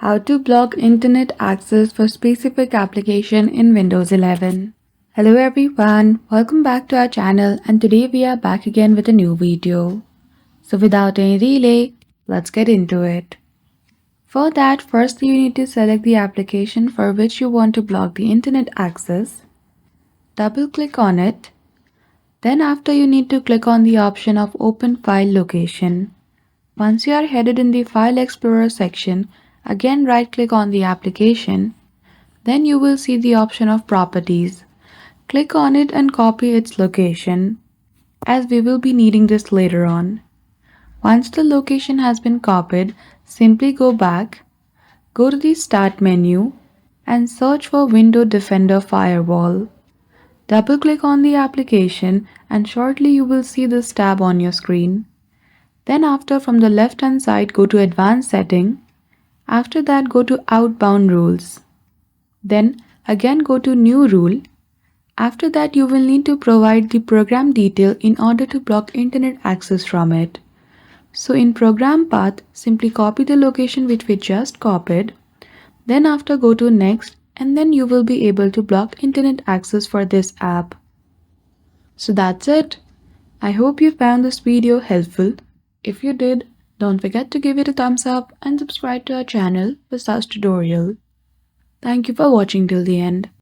How to block internet access for specific application in Windows 11. Hello everyone, welcome back to our channel and today we are back again with a new video. So without any delay, let's get into it. For that, first you need to select the application for which you want to block the internet access. Double click on it. Then after you need to click on the option of Open File Location. Once you are headed in the File Explorer section, again right-click on the application. Then you will see the option of Properties. Click on it and copy its location, as we will be needing this later on. Once the location has been copied, simply go back, go to the Start menu, and search for Windows Defender Firewall. Double-click on the application and shortly you will see this tab on your screen. Then after, from the left hand side, go to Advanced Setting. After that, go to Outbound Rules. Then again go to New Rule. After that, you will need to provide the program detail in order to block internet access from it. So in Program Path, simply copy the location which we just copied. Then after, go to Next, and then you will be able to block internet access for this app. So that's it. I hope you found this video helpful. If you did, don't forget to give it a thumbs up and subscribe to our channel for such tutorial. Thank you for watching till the end.